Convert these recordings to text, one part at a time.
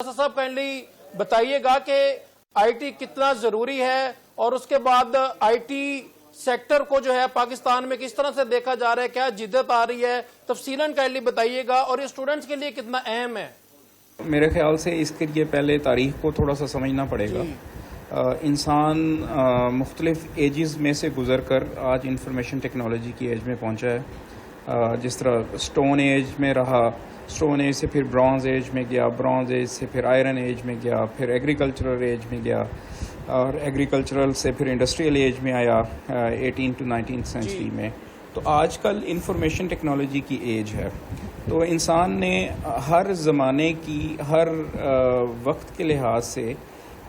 साहब काइंडली बताइएगा कि आईटी कितना जरूरी है और उसके बाद आईटी सेक्टर को जो है पाकिस्तान में किस तरह से देखा जा रहा है, क्या जिद्दत आ रही है, तफसीलन काइंडली बताइएगा और ये स्टूडेंट्स के लिए कितना अहम है। मेरे ख्याल से इसके लिए पहले तारीख को थोड़ा सा समझना पड़ेगा। इंसान मुख्तलिफ एजेस में से गुजर कर आज इंफॉर्मेशन टेक्नोलॉजी की एज में पहुंचा है। जिस तरह स्टोन एज में रहा, स्टोन एज से फिर ब्रॉन्ज एज में गया, ब्रॉन्ज एज से फिर आयरन एज में गया, फिर एग्रीकल्चरल एज में गया और एग्रीकल्चरल से फिर इंडस्ट्रियल एज में आया 18 to 19th सेंचुरी में। तो आजकल इंफॉर्मेशन टेक्नोलॉजी की एज है। तो इंसान ने हर ज़माने की हर वक्त के लिहाज से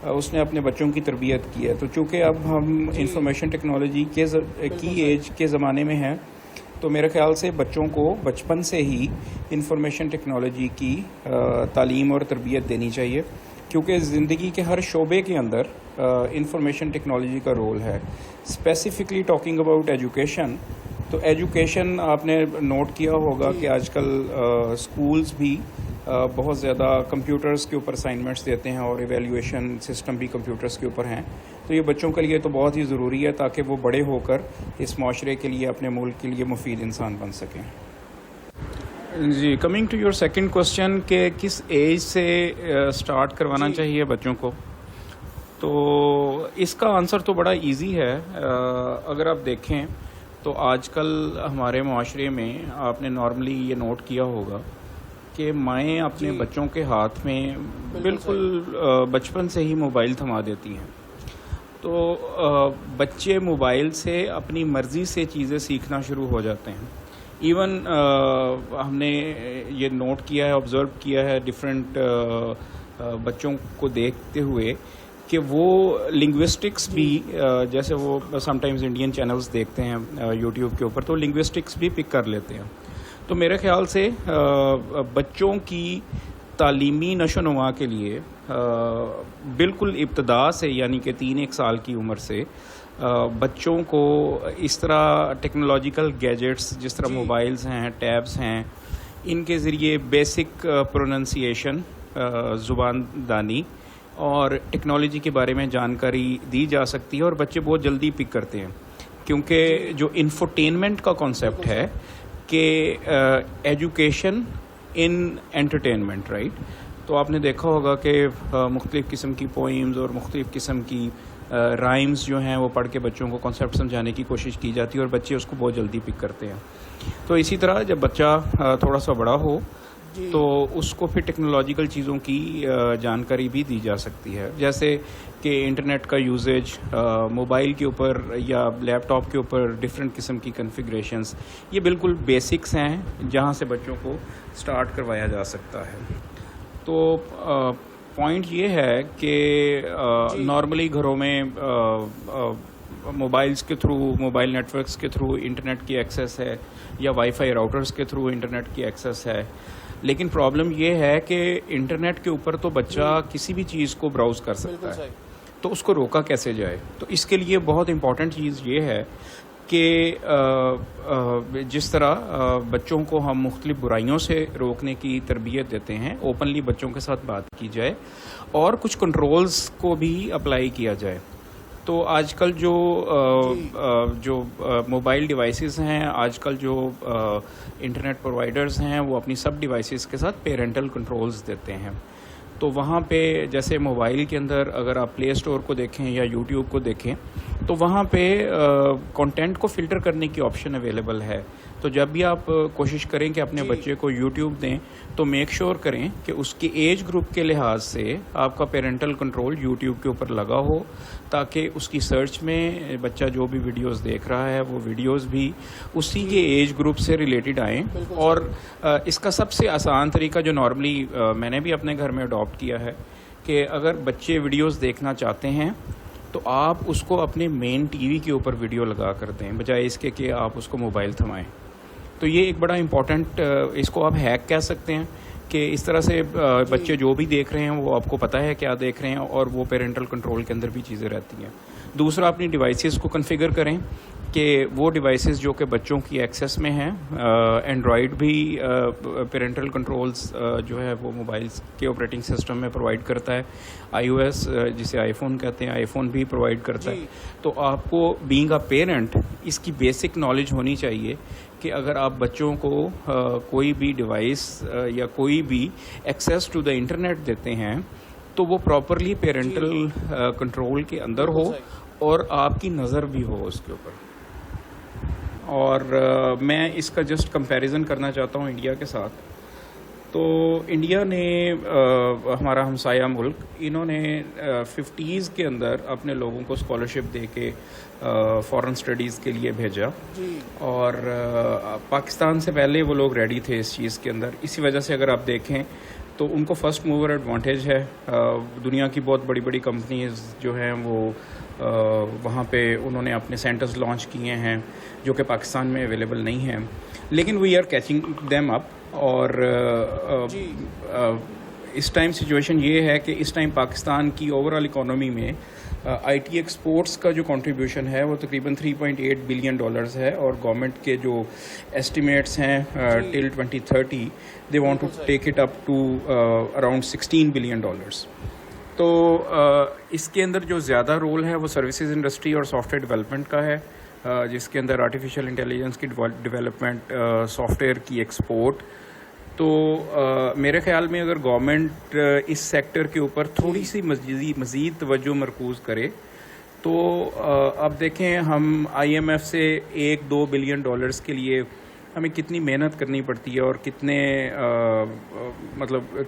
उसने अपने बच्चों की तरबियत की है। तो चूँकि अब हम इंफॉर्मेशन टेक्नोलॉजी की एज के ज़माने में हैं, तो मेरे ख्याल से बच्चों को बचपन से ही इंफॉर्मेशन टेक्नोलॉजी की तालीम और तरबियत देनी चाहिए, क्योंकि ज़िंदगी के हर शोबे के अंदर इंफॉर्मेशन टेक्नोलॉजी का रोल है। स्पेसिफिकली टॉकिंग अबाउट एजुकेशन, तो एजुकेशन आपने नोट किया होगा कि आजकल स्कूल्स भी बहुत ज़्यादा कंप्यूटर्स के ऊपर असाइनमेंट्स देते हैं और एवेल्यूएशन सिस्टम भी कंप्यूटर्स के ऊपर हैं। तो ये बच्चों के लिए तो बहुत ही ज़रूरी है ताकि वो बड़े होकर इस माशरे के लिए, अपने मुल्क के लिए मुफीद इंसान बन सकें। जी, coming to your second question कि किस एज से स्टार्ट करवाना चाहिए बच्चों को, तो इसका आंसर तो बड़ा इजी है। अगर आप देखें तो आजकल हमारे माशरे में आपने नॉर्मली ये नोट किया होगा कि माएँ अपने बच्चों के हाथ में बिल्कुल बचपन से ही मोबाइल थमा देती हैं। तो बच्चे मोबाइल से अपनी मर्ज़ी से चीज़ें सीखना शुरू हो जाते हैं। इवन हमने ये नोट किया है, ऑब्ज़र्व किया है डिफरेंट बच्चों को देखते हुए कि वो लिंग्विस्टिक्स भी जैसे वो समटाइम्स इंडियन चैनल्स देखते हैं यूट्यूब के ऊपर, तो लिंग्विस्टिक्स भी पिक कर लेते हैं। तो मेरे ख्याल से बच्चों की तालीमी नशोनुमा के लिए बिल्कुल इब्तदा से, यानी कि 3-1 साल की उम्र से बच्चों को इस तरह टेक्नोलॉजिकल गैजेट्स जिस तरह मोबाइल्स हैं, टैब्स हैं, इनके ज़रिए बेसिक प्रोनंसिएशन, ज़ुबान दानी और टेक्नोलॉजी के बारे में जानकारी दी जा सकती है और बच्चे बहुत जल्दी पिक करते हैं, क्योंकि जो इंफोटेनमेंट का कॉन्सेप्ट है कि एजुकेशन इन एंटरटेनमेंट, राइट। तो आपने देखा होगा कि मुख्तलिफ़ किस्म की पोइम्स और मुख्तलिफ़ किस्म की राइम्स जो हैं वो पढ़ के बच्चों को कॉन्सेप्ट समझाने की कोशिश की जाती है और बच्चे उसको बहुत जल्दी पिक करते हैं। तो इसी तरह जब बच्चा थोड़ा सा बड़ा हो तो उसको फिर टेक्नोलॉजिकल चीज़ों की जानकारी भी दी जा सकती है, जैसे कि इंटरनेट का यूजेज, मोबाइल के ऊपर या लैपटॉप के ऊपर डिफरेंट किस्म की कॉन्फ़िगरेशंस, ये बिल्कुल बेसिक्स हैं जहाँ से बच्चों को स्टार्ट करवाया जा सकता है। तो पॉइंट ये है कि नॉर्मली घरों में मोबाइल्स के थ्रू, मोबाइल नेटवर्क्स के थ्रू इंटरनेट की एक्सेस है या वाईफाई राउटर्स के थ्रू इंटरनेट की एक्सेस है, लेकिन प्रॉब्लम ये है कि इंटरनेट के ऊपर तो बच्चा किसी भी चीज़ को ब्राउज़ कर सकता है, तो उसको रोका कैसे जाए। तो इसके लिए बहुत इम्पॉर्टेंट चीज़ ये है कि जिस तरह बच्चों को हम मुख्तलिफ बुराइयों से रोकने की तरबियत देते हैं, ओपनली बच्चों के साथ बात की जाए और कुछ कंट्रोल्स को भी अप्लाई किया जाए। तो आजकल जो मोबाइल डिवाइसेस हैं, आजकल जो इंटरनेट प्रोवाइडर्स हैं, वो अपनी सब डिवाइसेस के साथ पेरेंटल कंट्रोल्स देते हैं। तो वहाँ पे जैसे मोबाइल के अंदर अगर आप प्ले स्टोर को देखें या यूट्यूब को देखें, तो वहाँ पे कंटेंट को फ़िल्टर करने की ऑप्शन अवेलेबल है। तो जब भी आप कोशिश करें कि अपने बच्चे को यूट्यूब दें, तो मेक श्योर करें कि उसकी एज ग्रुप के लिहाज से आपका पेरेंटल कंट्रोल यूट्यूब के ऊपर लगा हो, ताकि उसकी सर्च में बच्चा जो भी वीडियोस देख रहा है वो वीडियोस भी उसी के एज ग्रुप से रिलेटेड आएँ। और इसका सबसे आसान तरीका जो नॉर्मली मैंने भी अपने घर में अडॉप्ट किया है कि अगर बच्चे वीडियोस देखना चाहते हैं तो आप उसको अपने मेन टीवी के ऊपर वीडियो लगा कर दें, बजाय इसके कि आप उसको मोबाइल थमाएं। तो ये एक बड़ा इम्पॉर्टेंट, इसको आप हैक कह सकते हैं کہ اس طرح سے بچے جو بھی دیکھ رہے ہیں وہ آپ کو پتہ ہے کیا دیکھ رہے ہیں اور وہ پیرنٹل کنٹرول کے اندر بھی چیزیں رہتی ہیں. دوسرا اپنی ڈیوائسز کو کنفیگر کریں کہ وہ ڈیوائسز جو کہ بچوں کی ایکسیس میں ہیں. اینڈرائڈ بھی پیرنٹل کنٹرولز جو ہے وہ موبائلس کے آپریٹنگ سسٹم میں پرووائڈ کرتا ہے. آئی او ایس جسے آئی فون کہتے ہیں, آئی فون بھی پرووائڈ کرتا ہے. تو آپ کو بینگ اے پیرنٹ اس کی بیسک نالج ہونی چاہیے کہ اگر آپ بچوں کو کوئی بھی ڈیوائس یا کوئی بھی ایکسیس ٹو دا انٹرنیٹ دیتے ہیں تو وہ پراپرلی پیرنٹل کنٹرول کے اندر ہو اور آپ کی نظر بھی ہو اس کے اوپر. اور میں اس کا جسٹ کمپیریزن کرنا چاہتا ہوں انڈیا کے ساتھ. تو انڈیا نے ہمارا ہمسایہ ملک, انہوں نے 50s کے اندر اپنے لوگوں کو اسکالرشپ دے کے فارن اسٹڈیز کے لیے بھیجا, اور پاکستان سے پہلے وہ لوگ ریڈی تھے اس چیز کے اندر. اسی وجہ سے اگر آپ دیکھیں تو ان کو فرسٹ موور ایڈوانٹیج ہے. دنیا کی بہت بڑی بڑی کمپنیز جو ہیں وہ وہاں پہ انہوں نے اپنے سینٹرز لانچ کیے ہیں جو کہ پاکستان میں اویلیبل نہیں ہیں, لیکن we are catching them up. اور اس ٹائم سچویشن یہ ہے کہ اس ٹائم پاکستان کی اوور آل اکانومی میں آئی ٹی ایکسپورٹس کا جو کنٹریبیوشن ہے وہ تقریباً $3.8 بلین ہے, اور گورنمنٹ کے جو ایسٹیمیٹس ہیں till 2030 they want to take it up to around $16 billion. تو اس کے اندر جو زیادہ رول ہے وہ سروسز انڈسٹری اور سافٹ ویئر ڈیولپمنٹ کا ہے, جس کے اندر آرٹیفیشیل انٹیلیجنس کی ڈیولپمنٹ, سافٹ ویئر کی ایکسپورٹ. تو میرے خیال میں اگر گورنمنٹ اس سیکٹر کے اوپر تھوڑی سی مزید توجہ مرکوز کرے تو اب دیکھیں ہم آئی ایم ایف سے $1-2 بلین کے لیے ہمیں کتنی محنت کرنی پڑتی ہے اور کتنے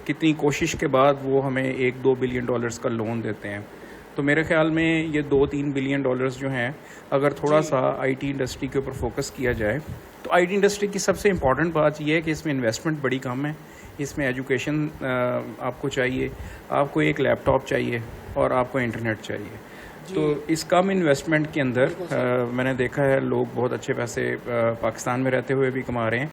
کتنی کوشش کے بعد وہ ہمیں $1-2 بلین کا لون دیتے ہیں. تو میرے خیال میں یہ $2-3 بلین جو ہیں اگر تھوڑا سا آئی ٹی انڈسٹری کے اوپر فوکس کیا جائے تو آئی ٹی انڈسٹری کی سب سے امپورٹنٹ بات یہ ہے کہ اس میں انویسٹمنٹ بڑی کم ہے. اس میں ایجوکیشن آپ کو چاہیے, آپ کو ایک لیپ ٹاپ چاہیے اور آپ کو انٹرنیٹ چاہیے. تو اس کم انویسٹمنٹ کے اندر میں نے دیکھا ہے لوگ بہت اچھے پیسے پاکستان میں رہتے ہوئے بھی کما رہے ہیں.